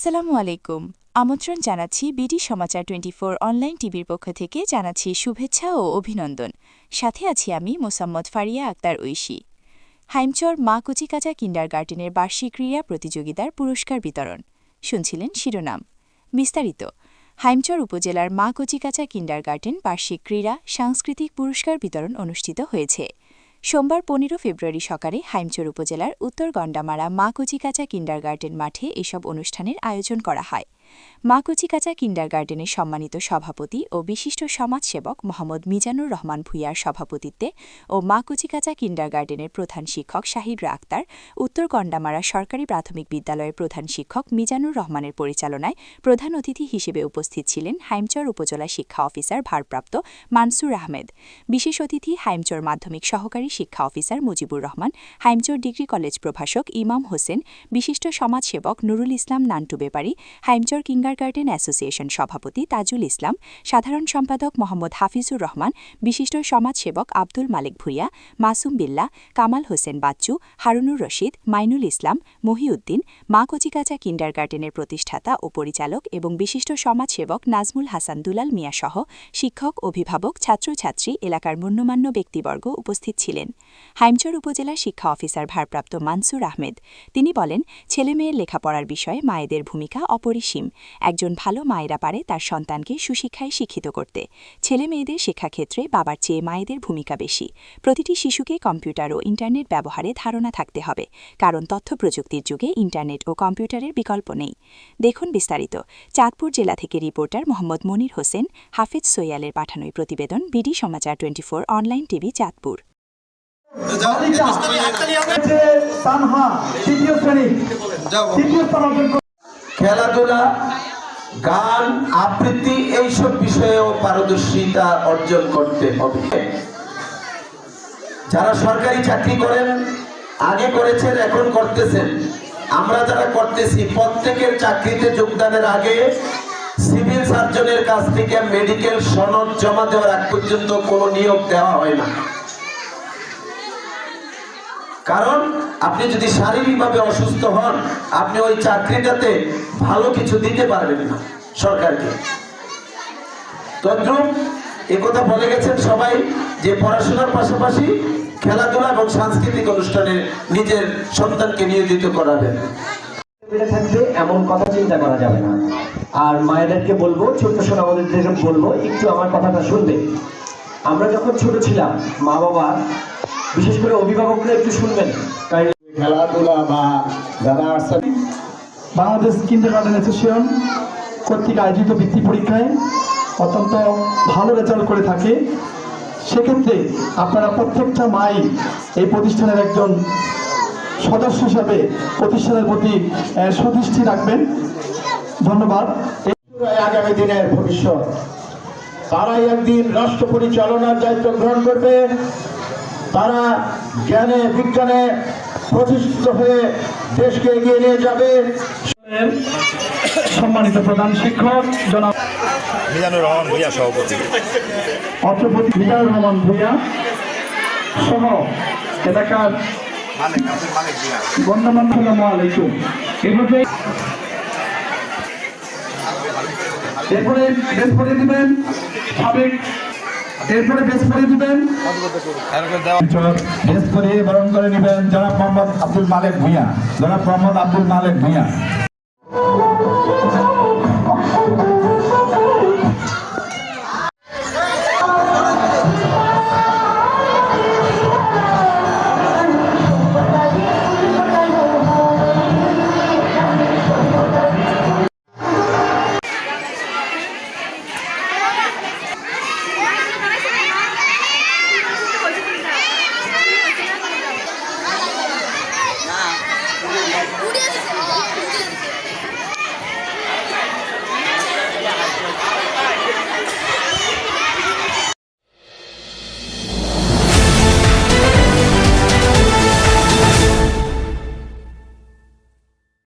আসসালামু আলাইকুম। আমন্ত্রণ জানাচ্ছি বিডি সমাচার 24 অনলাইন টিভির পক্ষ থেকে জানাচ্ছি শুভেচ্ছা ও অভিনন্দন। সাথে আছি আমি মোসাম্মদ ফারিয়া আক্তার ঐশী। হাইমচর মা কচিকাঁচা কিন্ডারগার্টেনের বার্ষিক ক্রীড়া প্রতিযোগিতার পুরস্কার বিতরণ শুনছিলেন শিরোনাম। বিস্তারিত। হাইমচর উপজেলার মা কচিকাঁচা কিন্ডারগার্টেন বার্ষিক ক্রীড়া সাংস্কৃতিক পুরস্কার বিতরণ অনুষ্ঠিত হয়েছে। সোমবার 15 ফেব্রুয়ারি সকালে হাইমচর উপজেলার উত্তর গন্ডামারা মা কচিকাঁচা কিন্ডারগার্টেন মাঠে এসব অনুষ্ঠানের আয়োজন করা হয়। মা কচিকাঁচা কিন্ডারগার্টেনের সম্মানিত সভাপতি ও বিশিষ্ট সমাজসেবক মোহাম্মদ মিজানুর রহমান ভূঁইয়ার সভাপতিত্বে ও মা কচিকাঁচা কিন্ডারগার্টেনের প্রধান শিক্ষক শাহিদরা আক্তার, উত্তর গন্ডামারা সরকারি প্রাথমিক বিদ্যালয়ের প্রধান শিক্ষক মিজানুর রহমানের পরিচালনায় প্রধান অতিথি হিসেবে উপস্থিত ছিলেন হাইমচর উপজেলা শিক্ষা অফিসার ভারপ্রাপ্ত মানসুর আহমেদ। বিশেষ অতিথি হাইমচর মাধ্যমিক সহকারী শিক্ষা officer Mujibur Rahman, Haimchar degree college প্রভাষক ইমাম হোসেন, বিশিষ্ট সমাজসেবক নুরুল ইসলাম নান্টু বেপারী, হাইমচর কিন্ডারগার্টেন অ্যাসোসিয়েশন সভাপতি তাজুল ইসলাম, সাধারণ সম্পাদক মোহাম্মদ হাফিজুর রহমান, বিশিষ্ট সমাজসেবক আব্দুল মালিক ভূঁইয়া, মাসুম বিল্লাহ, কামাল হোসেন বাচ্চু, হারুনুর রশিদ, মাইনুল ইসলাম, মহিউদ্দিন, মা কচিকাঁচা কিন্ডারগার্টেনের প্রতিষ্ঠাতা ও পরিচালক এবং বিশিষ্ট সমাজসেবক নাজমুল হাসান দুলাল মিয়াসহ শিক্ষক, অভিভাবক, ছাত্রছাত্রী, এলাকার গণ্যমান্য ব্যক্তিবর্গ উপস্থিত ছিলেন। হাইমচর উপজেলা শিক্ষা অফিসার ভারপ্রাপ্ত মানসুর আহমেদ তিনি বলেন, ছেলেমেয়ের লেখাপড়ার বিষয়ে মায়েদের ভূমিকা অপরিসীম। একজন ভালো মায়েরা পারে তার সন্তানকে সুশিক্ষায় শিক্ষিত করতে। ছেলে মেয়েদের শিক্ষাক্ষেত্রে বাবার চেয়ে মায়েদের ভূমিকা বেশি। প্রতিটি শিশুকে কম্পিউটার ও ইন্টারনেট ব্যবহারে ধারণা থাকতে হবে, কারণ তথ্য প্রযুক্তির যুগে ইন্টারনেট ও কম্পিউটারের বিকল্প নেই। দেখুন বিস্তারিত। চাঁদপুর জেলা থেকে রিপোর্টার মোহাম্মদ মনির হোসেন, হাফেজ সোয়ালের পাঠানো প্রতিবেদন, বিডি সমাচার 24 অনলাইন টিভি, চাঁদপুর। খেলাধুলা, গান, আবৃত্তি এইসব বিষয়েও পারদর্শিতা অর্জন করতে হবে। যারা সরকারি চাকরি করেন, আগে করেছেন, এখন করতেছেন, আমরা যারা করতেছি, প্রত্যেকের চাকরিতে যোগদানের আগে সিভিল সার্জনের কাছ থেকে মেডিকেল সনদ জমা দেওয়ার আগ পর্যন্ত কোনো নিয়োগ দেওয়া হয় না। কারণ আপনি যদি শারীরিকভাবে অসুস্থ হন, আপনি ওই চাকরিটাতে ভালো কিছু দিতে পারবেন না সরকারকে। তদ্রুপ একথা বলে গেছেন সবাই যে পড়াশোনার পাশাপাশি খেলাধুলা এবং সাংস্কৃতিক অনুষ্ঠানে নিজের সন্তানকে নিয়োজিত করাবেন। থাকবে এমন কথা চিন্তা করা যাবে না। আর মায়েদেরকে বলবো, ছোট সোনামণিদেরকে বলবো, একটু আমার কথাটা শুনবে। আমরা যখন ছোট ছিলাম, মা বাবা, বিশেষ করে অভিভাবকরা একটু শুনবেন। খেলাধুলা বা যারা বাংলাদেশ কিন্ডারগার্টেন অ্যাসোসিয়েশন কর্তৃক আয়োজিত বৃত্তি পরীক্ষায় অত্যন্ত ভালো রেজাল্ট করে থাকে। সেক্ষেত্রে আপনারা প্রত্যেকটা মাই এই প্রতিষ্ঠানের একজন সদস্য হিসাবে প্রতিষ্ঠানের প্রতি সদৃষ্টি রাখবেন। ধন্যবাদ। আগামী দিনের ভবিষ্যৎ, তারাই একদিন রাষ্ট্র পরিচালনার দায়িত্ব গ্রহণ করবে। তারা জ্ঞানে বিজ্ঞানে প্রতিষ্ঠিত হয়ে দেশকে এগিয়ে নিয়ে যাবে। সম্মানিত প্রধান শিক্ষক জনাব মিজানুর রহমান ভূঁইয়া সভাপতি, অর্থপতি মিজানুর রহমান ভূঁইয়া সহ এলাকার গণ্যমান্য। আসসালামু আলাইকুম। এরপরে বেশ পড়িয়ে দিবেন সাবেক, এরপরে বেশ পড়িয়ে দিবেন, বেশ পড়িয়ে বরণ করে নেবেন জনাব মোহাম্মদ আব্দুল মালেক ভূঁইয়া। জনাব মোহাম্মদ আব্দুল মালেক ভূঁইয়া।